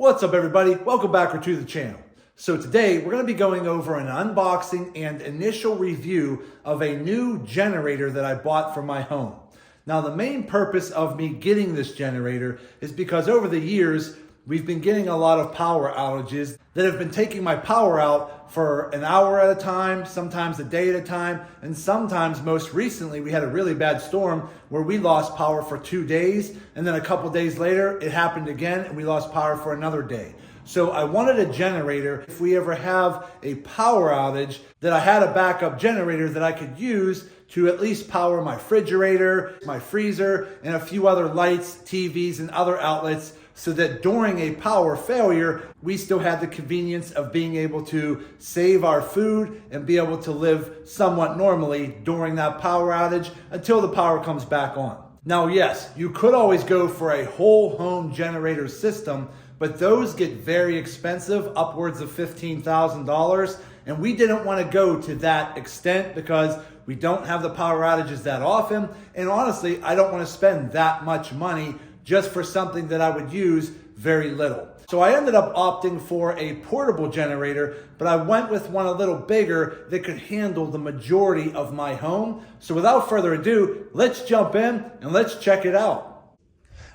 What's up everybody? Welcome back to the channel. So today we're going to be going over an unboxing and initial review of a new generator that I bought for my home. Now the main purpose of me getting this generator is because over the years we've been getting a lot of power outages that have been taking my power out for an hour at a time, sometimes a day at a time, and sometimes most recently we had a really bad storm where we lost power for 2 days, and then a couple days later it happened again and we lost power for another day. So I wanted a generator, if we ever have a power outage, that I had a backup generator that I could use to at least power my refrigerator, my freezer, and a few other lights, TVs, and other outlets, so that during a power failure, we still had the convenience of being able to save our food and be able to live somewhat normally during that power outage until the power comes back on. Now, yes, you could always go for a whole home generator system, but those get very expensive, upwards of $15,000. And we didn't want to go to that extent because we don't have the power outages that often. And honestly, I don't want to spend that much money just for something that I would use very little. So I ended up opting for a portable generator, but I went with one a little bigger that could handle the majority of my home. So without further ado, let's jump in and let's check it out.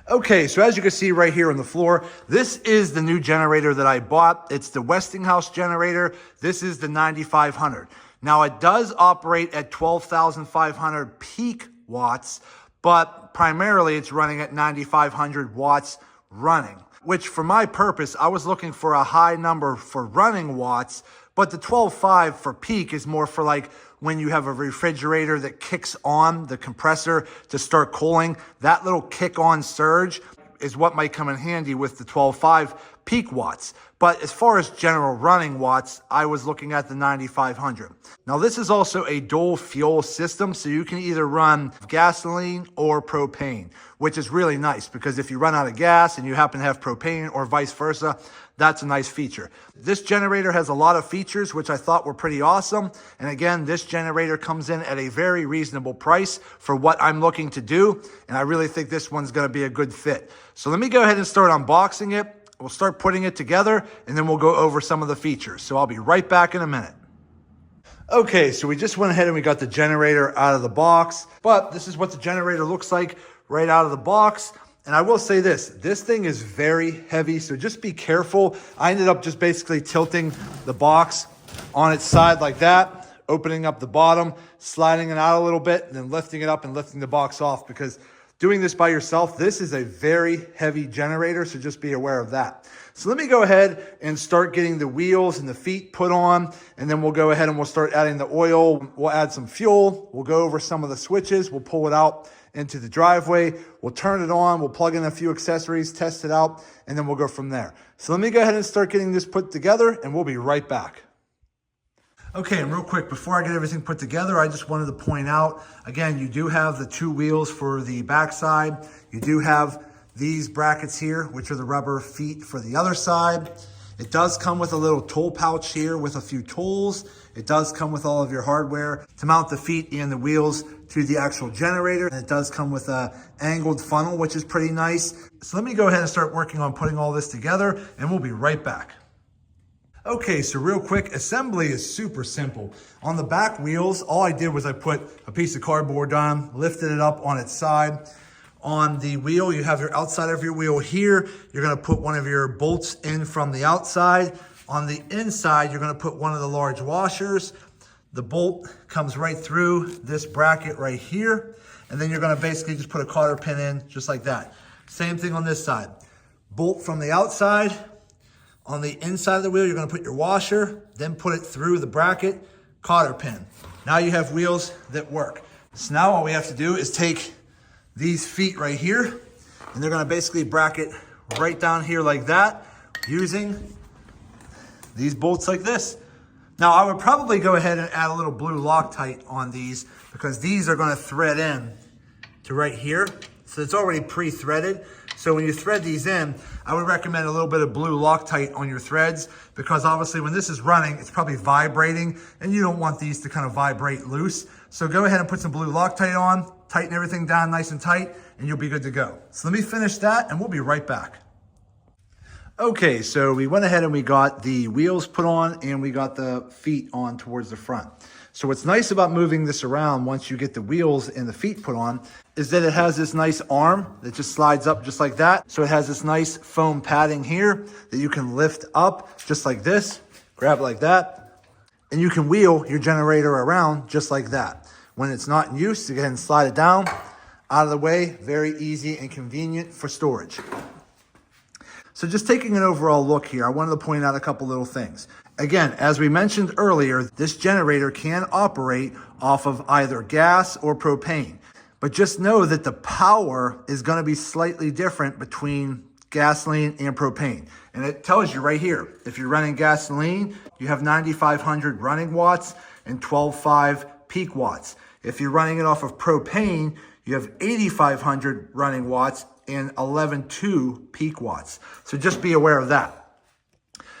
Okay, so as you can see right here on the floor, this is the new generator that I bought. It's the Westinghouse Generator. This is the 9500. Now it does operate at 12,500 peak watts, but primarily it's running at 9,500 watts running, which for my purpose, I was looking for a high number for running watts, but the 12.5 for peak is more for like when you have a refrigerator that kicks on the compressor to start cooling. That little kick on surge is what might come in handy with the 12.5 peak watts. But as far as general running watts, I was looking at the 9,500. Now this is also a dual fuel system, so you can either run gasoline or propane, which is really nice because if you run out of gas and you happen to have propane or vice versa, that's a nice feature. This generator has a lot of features which I thought were pretty awesome. And again, this generator comes in at a very reasonable price for what I'm looking to do. And I really think this one's going to be a good fit. So let me go ahead and start unboxing it. We'll start putting it together and then we'll go over some of the features. So I'll be right back in a minute. Okay, so we just went ahead and we got the generator out of the box, but this is what the generator looks like right out of the box. And I will say this thing is very heavy, so just be careful. I ended up just basically tilting the box on its side like that, opening up the bottom, sliding it out a little bit, and then lifting it up and lifting the box off, because doing this by yourself, this is a very heavy generator, so just be aware of that. So let me go ahead and start getting the wheels and the feet put on, and then we'll go ahead and we'll start adding the oil. We'll add some fuel. We'll go over some of the switches. We'll pull it out into the driveway. We'll turn it on. We'll plug in a few accessories, test it out, and then we'll go from there. So let me go ahead and start getting this put together, and we'll be right back. Okay, and real quick, before I get everything put together, I just wanted to point out, again, you do have the two wheels for the backside. You do have these brackets here, which are the rubber feet for the other side. It does come with a little tool pouch here with a few tools. It does come with all of your hardware to mount the feet and the wheels to the actual generator. And it does come with a angled funnel, which is pretty nice. So let me go ahead and start working on putting all this together, and we'll be right back. Okay, so real quick, assembly is super simple. On the back wheels, all I did was I put a piece of cardboard on, lifted it up on its side. On the wheel, you have your outside of your wheel here. You're gonna put one of your bolts in from the outside. On the inside, you're gonna put one of the large washers. The bolt comes right through this bracket right here. And then you're gonna basically just put a cotter pin in just like that. Same thing on this side. Bolt from the outside. On the inside of the wheel, you're gonna put your washer, then put it through the bracket, cotter pin. Now you have wheels that work. So now all we have to do is take these feet right here, and they're gonna basically bracket right down here like that, using these bolts like this. Now I would probably go ahead and add a little blue Loctite on these, because these are gonna thread in to right here. So it's already pre-threaded. So when you thread these in, I would recommend a little bit of blue Loctite on your threads, because obviously when this is running, it's probably vibrating and you don't want these to kind of vibrate loose. So go ahead and put some blue Loctite on, tighten everything down nice and tight, and you'll be good to go. So let me finish that and we'll be right back. Okay, so we went ahead and we got the wheels put on and we got the feet on towards the front. So what's nice about moving this around once you get the wheels and the feet put on is that it has this nice arm that just slides up just like that. So it has this nice foam padding here that you can lift up just like this, grab it like that, and you can wheel your generator around just like that. When it's not in use, you go ahead and slide it down, out of the way, very easy and convenient for storage. So just taking an overall look here, I wanted to point out a couple little things. Again, as we mentioned earlier, this generator can operate off of either gas or propane. But just know that the power is going to be slightly different between gasoline and propane. And it tells you right here, if you're running gasoline, you have 9,500 running watts and 12.5 peak watts. If you're running it off of propane, you have 8,500 running watts and 11.2 peak watts. So just be aware of that.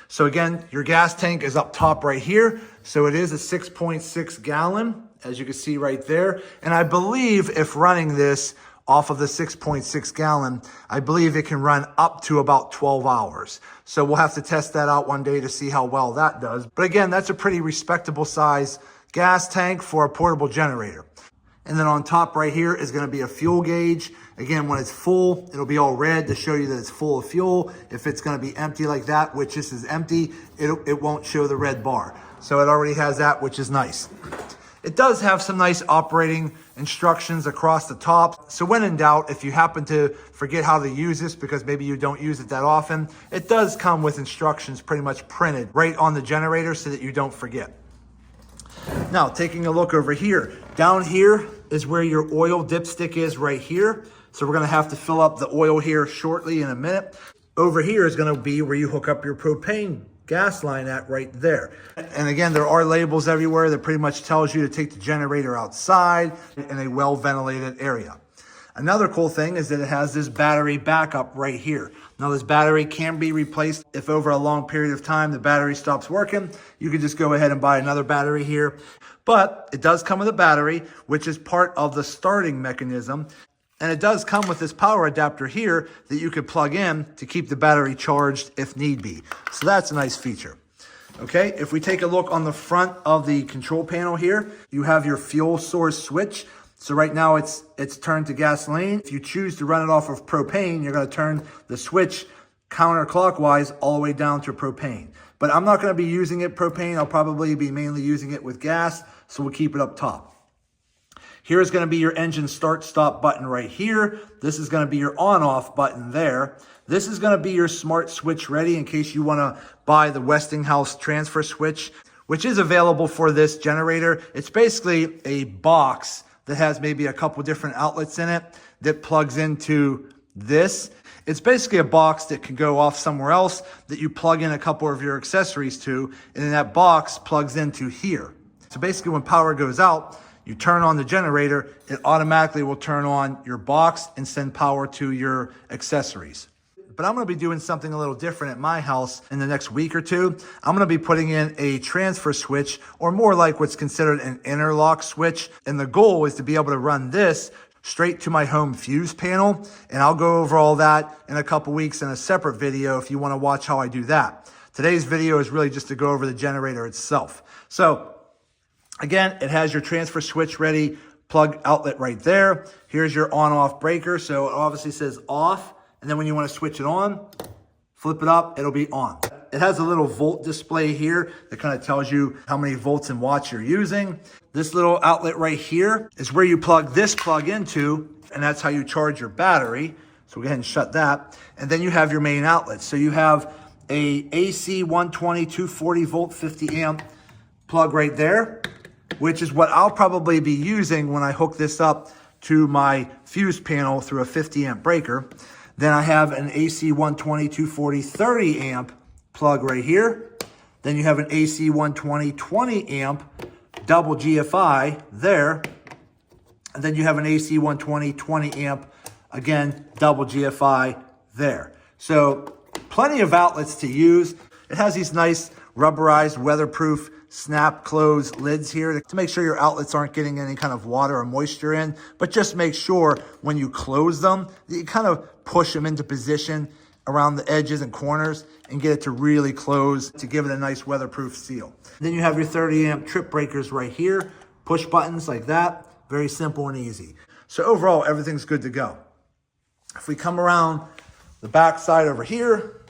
So again, your gas tank is up top right here. So it is a 6.6 gallon, as you can see right there. And I believe if running this off of the 6.6 gallon, I believe it can run up to about 12 hours. So we'll have to test that out one day to see how well that does. But again, that's a pretty respectable size gas tank for a portable generator. And then on top right here is going to be a fuel gauge. Again, when it's full, it'll be all red to show you that it's full of fuel. If it's going to be empty like that, which this is empty, it won't show the red bar. So it already has that, which is nice. It does have some nice operating instructions across the top. So when in doubt, if you happen to forget how to use this because maybe you don't use it that often, it does come with instructions pretty much printed right on the generator so that you don't forget. Now, taking a look over here, down here is where your oil dipstick is right here. So we're going to have to fill up the oil here shortly in a minute. Over here is going to be where you hook up your propane gas line at right there. And again, there are labels everywhere that pretty much tells you to take the generator outside in a well-ventilated area. Another cool thing is that it has this battery backup right here. Now this battery can be replaced if over a long period of time the battery stops working. You can just go ahead and buy another battery here. But it does come with a battery, which is part of the starting mechanism. And it does come with this power adapter here that you could plug in to keep the battery charged if need be. So that's a nice feature. Okay, if we take a look on the front of the control panel here, you have your fuel source switch. So right now it's turned to gasoline. If you choose to run it off of propane, you're going to turn the switch counterclockwise all the way down to propane. But I'm not going to be using it propane. I'll probably be mainly using it with gas, so we'll keep it up top. Here's going to be your engine start stop button right here. This is going to be your on off button there. This is going to be your smart switch ready in case you want to buy the Westinghouse transfer switch, which is available for this generator. It's basically a box that has maybe a couple different outlets in it that plugs into this. It's basically a box that can go off somewhere else that you plug in a couple of your accessories to, and then that box plugs into here. So basically when power goes out, you turn on the generator, it automatically will turn on your box and send power to your accessories. But I'm going to be doing something a little different at my house in the next week or two. I'm going to be putting in a transfer switch, or more like what's considered an interlock switch. And the goal is to be able to run this straight to my home fuse panel. And I'll go over all that in a couple weeks in a separate video if you want to watch how I do that. Today's video is really just to go over the generator itself. So again, it has your transfer switch ready plug outlet right there. Here's your on-off breaker. So it obviously says off. And then when you want to switch it on, flip it up, it'll be on. It has a little volt display here that kind of tells you how many volts and watts you're using. This little outlet right here is where you plug this plug into, and that's how you charge your battery. So we'll go ahead and shut that. And then you have your main outlet. So you have a AC 120, 240 volt, 50 amp plug right there, which is what I'll probably be using when I hook this up to my fuse panel through a 50 amp breaker. Then I have an AC 120, 240, 30 amp plug right here. Then you have an AC 120, 20 amp double GFI there. And then you have an AC 120, 20 amp, again, double GFI there. So plenty of outlets to use. It has these nice rubberized, weatherproof, snap close lids here to make sure your outlets aren't getting any kind of water or moisture in, but just make sure when you close them, that you kind of push them into position around the edges and corners and get it to really close to give it a nice weatherproof seal. Then you have your 30 amp trip breakers right here, push buttons like that, very simple and easy. So overall, everything's good to go. If we come around the back side over here,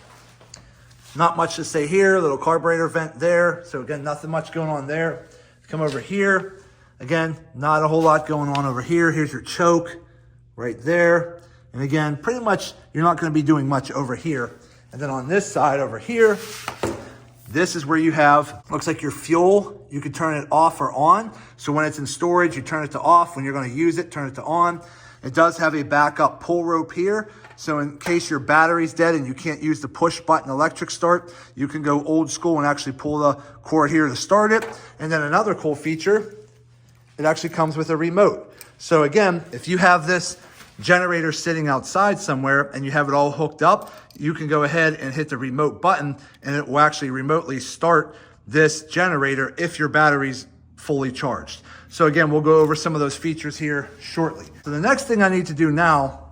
not much to say here, little carburetor vent there. So again, nothing much going on there. Come over here, again, not a whole lot going on over here. Here's your choke right there. And again, pretty much you're not going to be doing much over here. And then on this side over here, this is where you have, looks like your fuel. You can turn it off or on. So when it's in storage, you turn it to off. When you're going to use it, turn it to on. It does have a backup pull rope here. So in case your battery's dead and you can't use the push button electric start, you can go old school and actually pull the cord here to start it. And then another cool feature, it actually comes with a remote. So again, if you have this generator sitting outside somewhere and you have it all hooked up, you can go ahead and hit the remote button and it will actually remotely start this generator if your battery's fully charged. So again, we'll go over some of those features here shortly. So the next thing I need to do now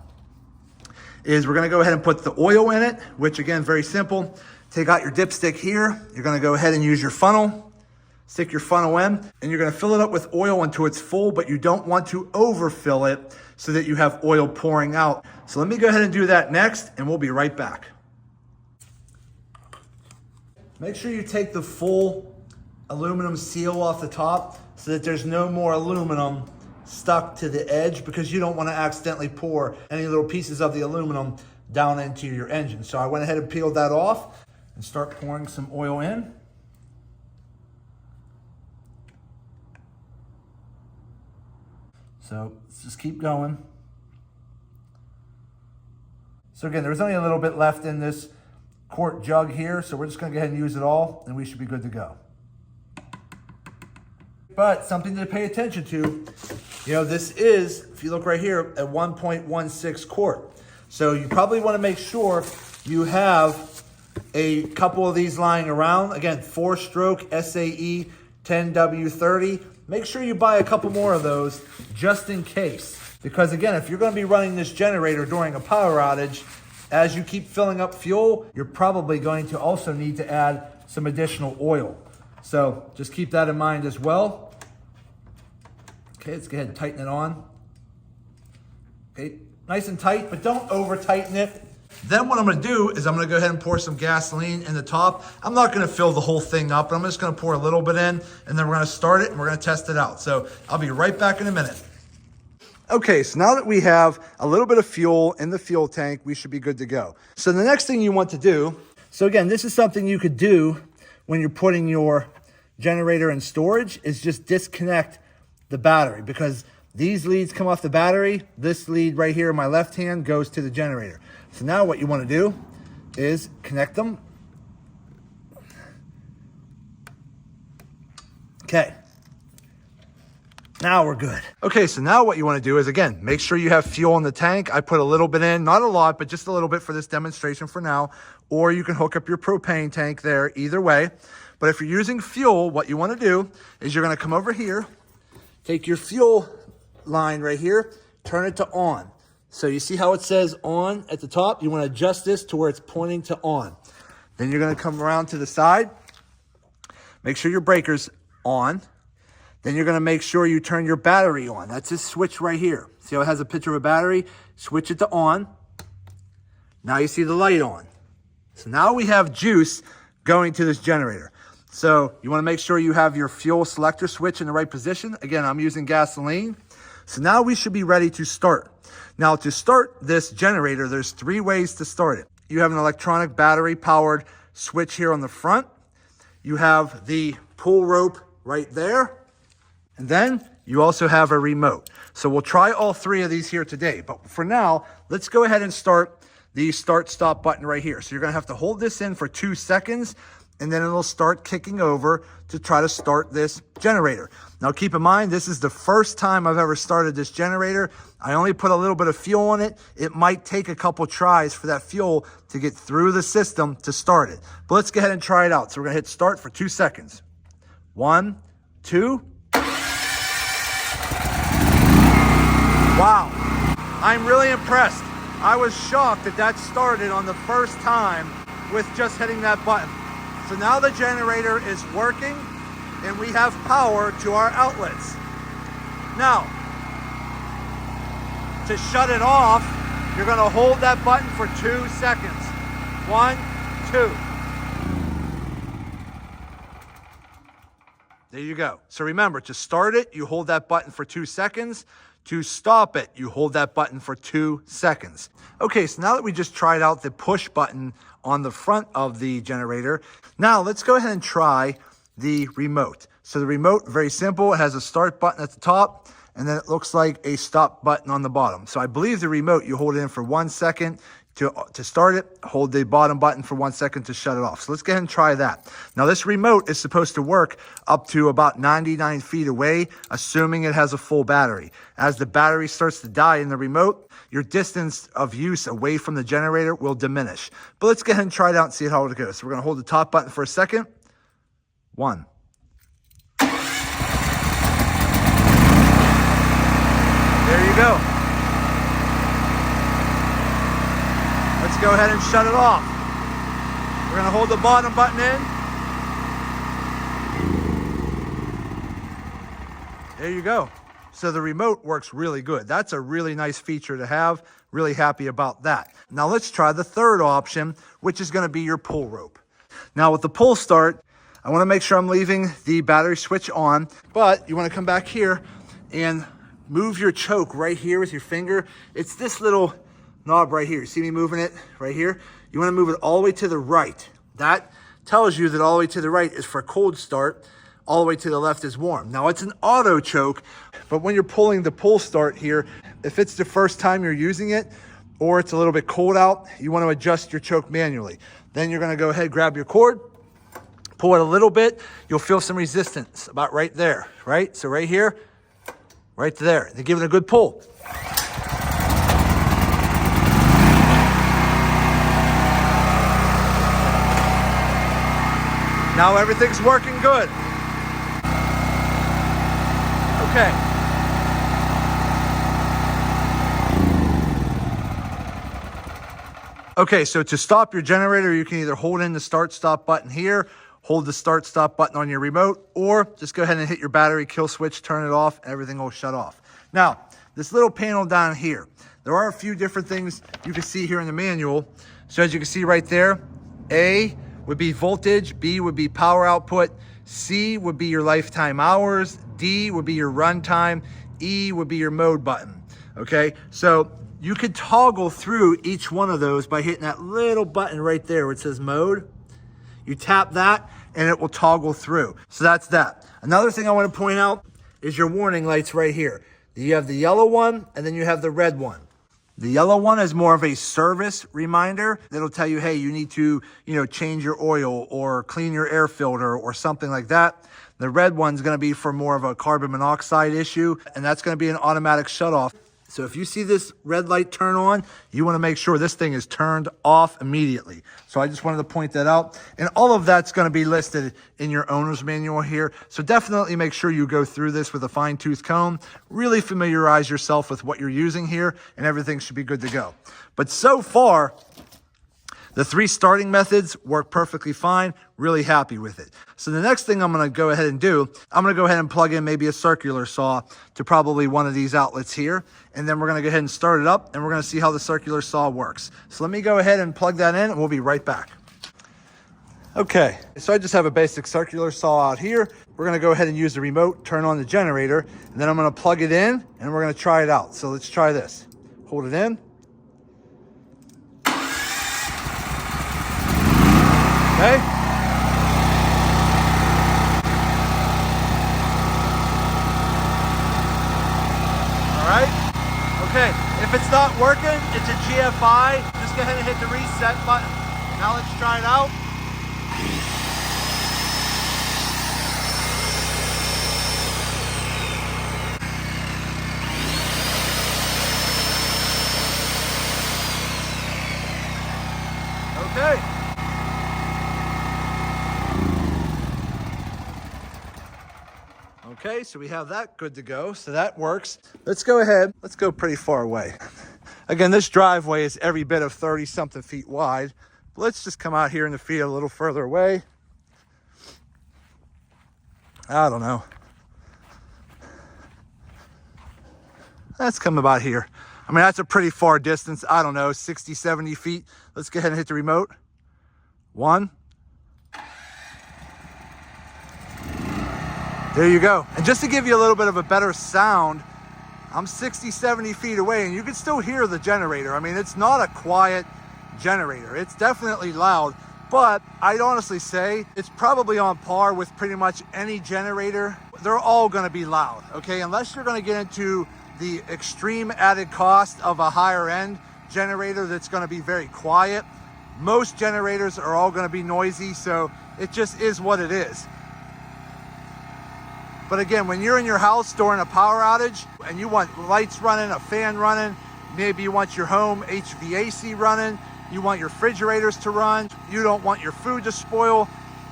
is we're gonna go ahead and put the oil in it, which again, very simple. Take out your dipstick here. You're gonna go ahead and use your funnel, stick your funnel in, and you're gonna fill it up with oil until it's full, but you don't want to overfill it so that you have oil pouring out. So let me go ahead and do that next, and we'll be right back. Make sure you take the full aluminum seal off the top so that there's no more aluminum stuck to the edge, because you don't want to accidentally pour any little pieces of the aluminum down into your engine. So I went ahead and peeled that off and start pouring some oil in. So let's just keep going. So again, there's only a little bit left in this quart jug here, so we're just going to go ahead and use it all, and we should be good to go. But something to pay attention to, you know, this is, if you look right here, a 1.16 quart. So you probably want to make sure you have a couple of these lying around. Again, 4-stroke SAE 10W30. Make sure you buy a couple more of those just in case. Because again, if you're going to be running this generator during a power outage, as you keep filling up fuel, you're probably going to also need to add some additional oil. So just keep that in mind as well. Okay, let's go ahead and tighten it on. Okay, nice and tight, but don't over tighten it. Then what I'm gonna do is I'm gonna go ahead and pour some gasoline in the top. I'm not gonna fill the whole thing up, but I'm just gonna pour a little bit in, and then we're gonna start it and we're gonna test it out. So I'll be right back in a minute. Okay, so now that we have a little bit of fuel in the fuel tank, we should be good to go. So the next thing you want to do, so again, this is something you could do when you're putting your generator in storage, is just disconnect the battery, because these leads come off the battery. This lead right here in my left hand goes to the generator. So now what you want to do is connect them. Okay. Now we're good. Okay, so now what you want to do is, again, make sure you have fuel in the tank. I put a little bit in, not a lot, but just a little bit for this demonstration for now. Or you can hook up your propane tank there, either way. But if you're using fuel, what you want to do is you're going to come over here, take your fuel line right here, turn it to on. So you see how it says on at the top? You want to adjust this to where it's pointing to on. Then you're going to come around to the side. Make sure your breaker's on. Then you're going to make sure you turn your battery on. That's this switch right here. See how it has a picture of a battery? Switch it to on. Now you see the light on. So now we have juice going to this generator. So you want to make sure you have your fuel selector switch in the right position. Again, I'm using gasoline. So now we should be ready to start. Now to start this generator, there's 3 ways to start it. You have an electronic battery powered switch here on the front. You have the pull rope right there. And then you also have a remote. So we'll try all 3 of these here today. But for now, let's go ahead and start the start-stop button right here. So you're going to have to hold this in for 2 seconds, and then it'll start kicking over to try to start this generator. Now keep in mind, this is the first time I've ever started this generator. I only put a little bit of fuel on it. It might take a couple tries for that fuel to get through the system to start it. But let's go ahead and try it out. So we're gonna hit start for 2 seconds. 1, 2. Wow, I'm really impressed. I was shocked that that started on the first time with just hitting that button. So now the generator is working and we have power to our outlets. Now, to shut it off, you're gonna hold that button for 2 seconds. 1, 2. There you go. So remember, to start it, you hold that button for 2 seconds. To stop it, you hold that button for 2 seconds. Okay, so now that we just tried out the push button on the front of the generator, now let's go ahead and try the remote. So the remote, very simple. It has a start button at the top, and then it looks like a stop button on the bottom. So I believe the remote, you hold it in for 1 second to start it, hold the bottom button for 1 second to shut it off. So let's go ahead and try that. Now this remote is supposed to work up to about 99 feet away, assuming it has a full battery. As the battery starts to die in the remote, your distance of use away from the generator will diminish. But let's go ahead and try it out and see how it goes. So we're gonna hold the top button for a second. 1. There you go. Let's go ahead and shut it off. We're gonna hold the bottom button in. There you go. So the remote works really good. That's a really nice feature to have. Really happy about that. Now let's try the third option, which is gonna be your pull rope. Now with the pull start, I wanna make sure I'm leaving the battery switch on, but you wanna come back here and move your choke right here with your finger. It's this little knob right here. See me moving it right here? You want to move it all the way to the right. That tells you that all the way to the right is for cold start. All the way to the left is warm. Now it's an auto choke, but when you're pulling the pull start here, if it's the first time you're using it or it's a little bit cold out, you want to adjust your choke manually. Then you're going to go ahead, grab your cord, pull it a little bit. You'll feel some resistance about right there, right? So right here, right there. Then give it a good pull. Now everything's working good. Okay. Okay, so to stop your generator, you can either hold in the start stop button here, hold the start stop button on your remote, or just go ahead and hit your battery kill switch, turn it off, and everything will shut off. Now, this little panel down here, there are a few different things you can see here in the manual. So as you can see right there, A would be voltage, B would be power output, C would be your lifetime hours, D would be your runtime, E would be your mode button. Okay, so you could toggle through each one of those by hitting that little button right there where it says mode. You tap that and it will toggle through. So that's that. Another thing I want to point out is your warning lights right here. You have the yellow one and then you have the red one. The yellow one is more of a service reminder that'll tell you, hey, you need to, change your oil or clean your air filter or something like that. The red one's going to be for more of a carbon monoxide issue, and that's going to be an automatic shutoff. So if you see this red light turn on, you want to make sure this thing is turned off immediately. So I just wanted to point that out. And all of that's going to be listed in your owner's manual here. So definitely make sure you go through this with a fine-tooth comb, really familiarize yourself with what you're using here, and everything should be good to go. But so far, the 3 starting methods work perfectly fine. Really happy with it. So the next thing I'm going to go ahead and do, I'm going to go ahead and plug in maybe a circular saw to probably one of these outlets here. And then we're going to go ahead and start it up and we're going to see how the circular saw works. So let me go ahead and plug that in and we'll be right back. Okay, so I just have a basic circular saw out here. We're going to go ahead and use the remote, turn on the generator, and then I'm going to plug it in and we're going to try it out. So let's try this. Hold it in. Okay. All right. Okay. If it's not working, it's a GFI. Just go ahead and hit the reset button. Now let's try it out. Okay. Okay, so we have that good to go. So that works. Let's go ahead. Let's go pretty far away. Again, this driveway is every bit of 30 something feet wide. But let's just come out here in the field a little further away. I don't know. Let's come about here. I mean, that's a pretty far distance. I don't know, 60, 70 feet. Let's go ahead and hit the remote. 1. There you go. And just to give you a little bit of a better sound, I'm 60, 70 feet away and you can still hear the generator. I mean, it's not a quiet generator. It's definitely loud, but I'd honestly say it's probably on par with pretty much any generator. They're all gonna be loud, okay? Unless you're gonna get into the extreme added cost of a higher end generator that's gonna be very quiet. Most generators are all gonna be noisy, so it just is what it is. But again, when you're in your house during a power outage and you want lights running, a fan running, maybe you want your home HVAC running, you want your refrigerators to run, you don't want your food to spoil,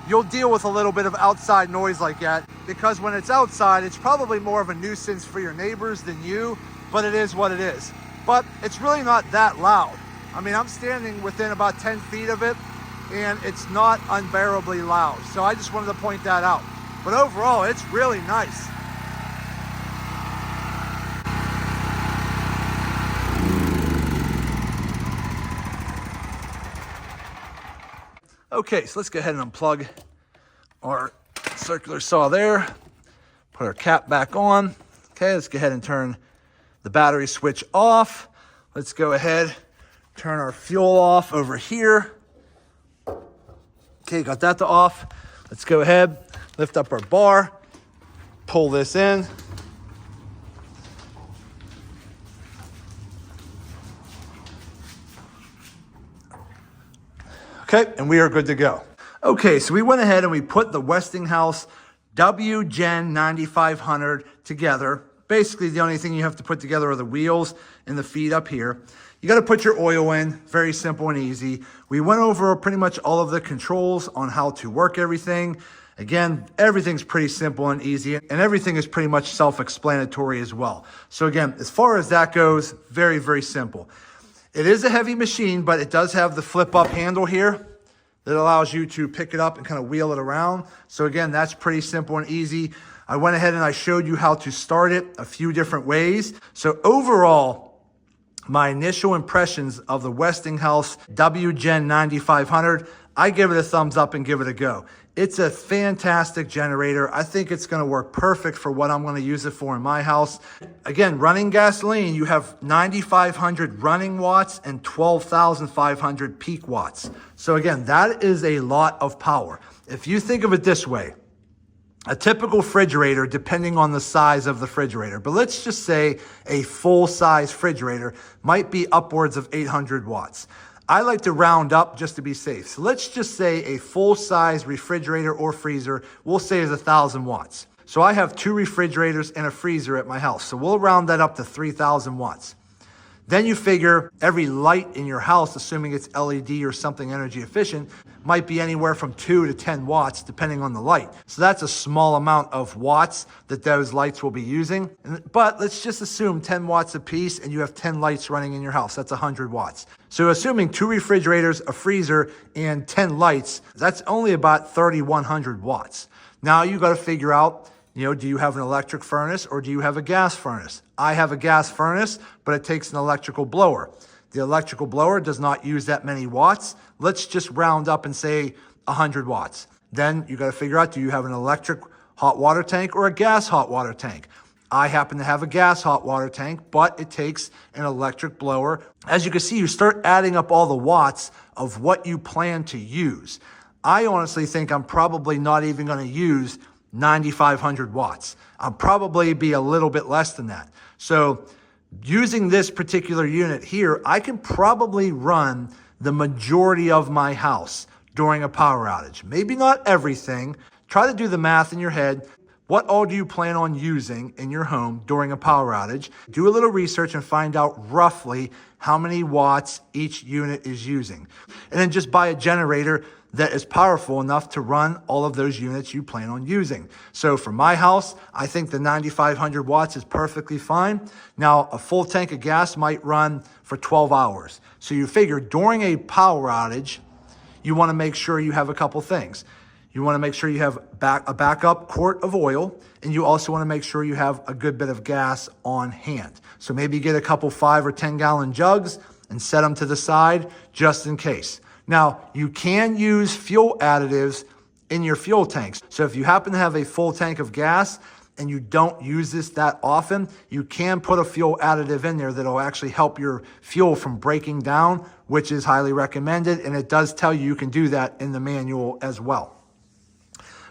you'll deal with a little bit of outside noise like that, because when it's outside, it's probably more of a nuisance for your neighbors than you, but it is what it is. But it's really not that loud. I mean, I'm standing within about 10 feet of it and it's not unbearably loud. So I just wanted to point that out. But overall, it's really nice. Okay, so let's go ahead and unplug our circular saw there. Put our cap back on. Okay, let's go ahead and turn the battery switch off. Let's go ahead, turn our fuel off over here. Okay, got that to off. Let's go ahead, lift up our bar, pull this in. Okay, and we are good to go. Okay, so we went ahead and we put the Westinghouse WGen9500 together. Basically, the only thing you have to put together are the wheels and the feet up here. You got to put your oil in, very simple and easy. We went over pretty much all of the controls on how to work everything. Again, everything's pretty simple and easy, and everything is pretty much self-explanatory as well. So again, as far as that goes, very, very simple. It is a heavy machine, but it does have the flip-up handle here that allows you to pick it up and kind of wheel it around. So again, that's pretty simple and easy. I went ahead and I showed you how to start it a few different ways. So overall, my initial impressions of the Westinghouse WGen9500, I give it a thumbs up and give it a go. It's a fantastic generator. I think it's going to work perfect for what I'm going to use it for in my house. Again, running gasoline, you have 9,500 running watts and 12,500 peak watts. So again, that is a lot of power. If you think of it this way, a typical refrigerator, depending on the size of the refrigerator, but let's just say a full-size refrigerator might be upwards of 800 watts. I like to round up just to be safe. So let's just say a full-size refrigerator or freezer, we'll say is 1,000 watts. So I have 2 refrigerators and a freezer at my house. So we'll round that up to 3,000 watts. Then you figure every light in your house, assuming it's LED or something energy efficient, might be anywhere from 2 to 10 watts, depending on the light. So that's a small amount of watts that those lights will be using. But let's just assume 10 watts a piece and you have 10 lights running in your house. That's 100 watts. So assuming 2 refrigerators, a freezer, and 10 lights, that's only about 3,100 watts. Now you got to figure out, do you have an electric furnace or do you have a gas furnace? I have a gas furnace, but it takes an electrical blower. The electrical blower does not use that many watts. Let's just round up and say 100 watts. Then you got to figure out, do you have an electric hot water tank or a gas hot water tank? I happen to have a gas hot water tank, but it takes an electric blower. As you can see, you start adding up all the watts of what you plan to use. I honestly think I'm probably not even going to use 9,500 watts. I'll probably be a little bit less than that. So using this particular unit here, I can probably run the majority of my house during a power outage. Maybe not everything. Try to do the math in your head. What all do you plan on using in your home during a power outage? Do a little research and find out roughly how many watts each unit is using. And then just buy a generator that is powerful enough to run all of those units you plan on using. So for my house, I think the 9,500 watts is perfectly fine. Now, a full tank of gas might run for 12 hours. So you figure during a power outage, you want to make sure you have a couple things. You want to make sure you have a backup quart of oil, and you also want to make sure you have a good bit of gas on hand. So maybe get a couple 5 or 10 gallon jugs and set them to the side just in case. Now, you can use fuel additives in your fuel tanks. So if you happen to have a full tank of gas and you don't use this that often, you can put a fuel additive in there that'll actually help your fuel from breaking down, which is highly recommended. And it does tell you you can do that in the manual as well.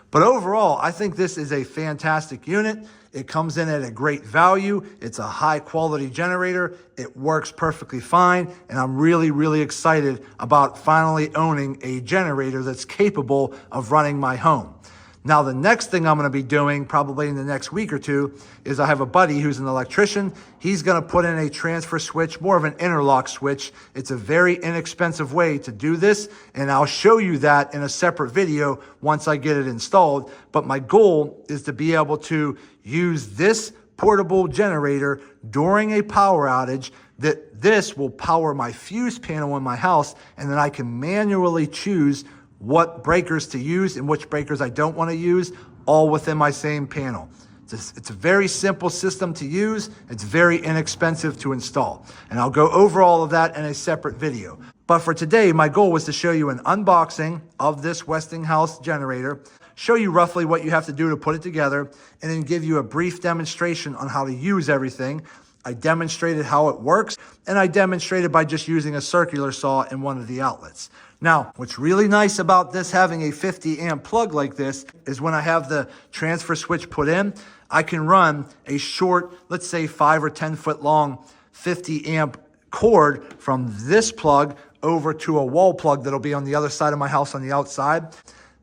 But overall, I think this is a fantastic unit. It comes in at a great value. It's a high quality generator. It works perfectly fine. And I'm really, really excited about finally owning a generator that's capable of running my home. Now, the next thing I'm going to be doing probably in the next week or two is I have a buddy who's an electrician. He's going to put in a transfer switch, more of an interlock switch. It's a very inexpensive way to do this, and I'll show you that in a separate video once I get it installed. But my goal is to be able to use this portable generator during a power outage, that this will power my fuse panel in my house, and then I can manually choose what breakers to use and which breakers I don't want to use, all within my same panel. It's a very simple system to use. It's very inexpensive to install. And I'll go over all of that in a separate video. But for today, my goal was to show you an unboxing of this Westinghouse generator, show you roughly what you have to do to put it together, and then give you a brief demonstration on how to use everything. I demonstrated how it works, and I demonstrated by just using a circular saw in one of the outlets. Now, what's really nice about this having a 50 amp plug like this is when I have the transfer switch put in, I can run a short, let's say 5 or 10 foot long 50 amp cord from this plug over to a wall plug that'll be on the other side of my house on the outside.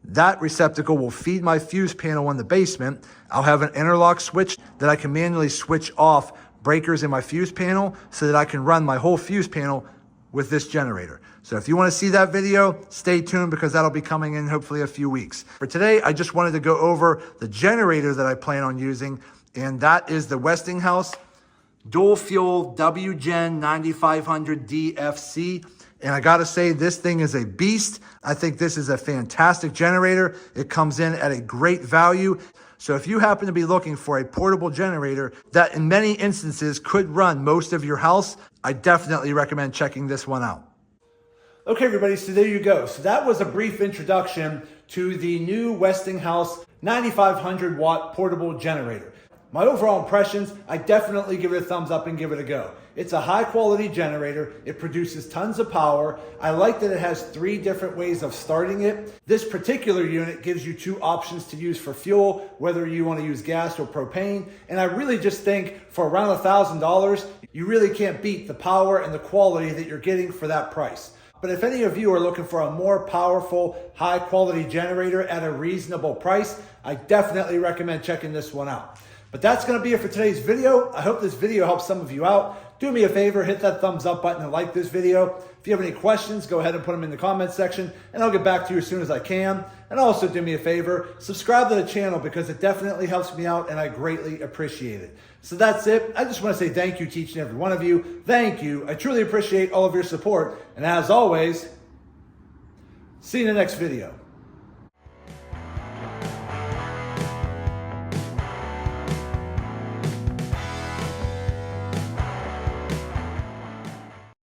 That receptacle will feed my fuse panel in the basement. I'll have an interlock switch that I can manually switch off breakers in my fuse panel so that I can run my whole fuse panel with this generator. So if you want to see that video, stay tuned because that'll be coming in hopefully a few weeks. For today, I just wanted to go over the generator that I plan on using, and that is the Westinghouse Dual Fuel WGen9500DFc. And I gotta say, this thing is a beast. I think this is a fantastic generator. It comes in at a great value. So if you happen to be looking for a portable generator that in many instances could run most of your house, I definitely recommend checking this one out. Okay, everybody, so there you go. So that was a brief introduction to the new Westinghouse 9,500 watt portable generator. My overall impressions, I definitely give it a thumbs up and give it a go. It's a high quality generator. It produces tons of power. I like that it has 3 different ways of starting it. This particular unit gives you 2 options to use for fuel, whether you want to use gas or propane. And I really just think for around $1,000, you really can't beat the power and the quality that you're getting for that price. But if any of you are looking for a more powerful, high quality generator at a reasonable price, I definitely recommend checking this one out. But that's going to be it for today's video. I hope this video helps some of you out. Do me a favor, hit that thumbs up button and like this video. If you have any questions, go ahead and put them in the comments section and I'll get back to you as soon as I can. And also do me a favor, subscribe to the channel because it definitely helps me out and I greatly appreciate it. So that's it. I just want to say thank you to each and every one of you. Thank you. I truly appreciate all of your support. And as always, see you in the next video.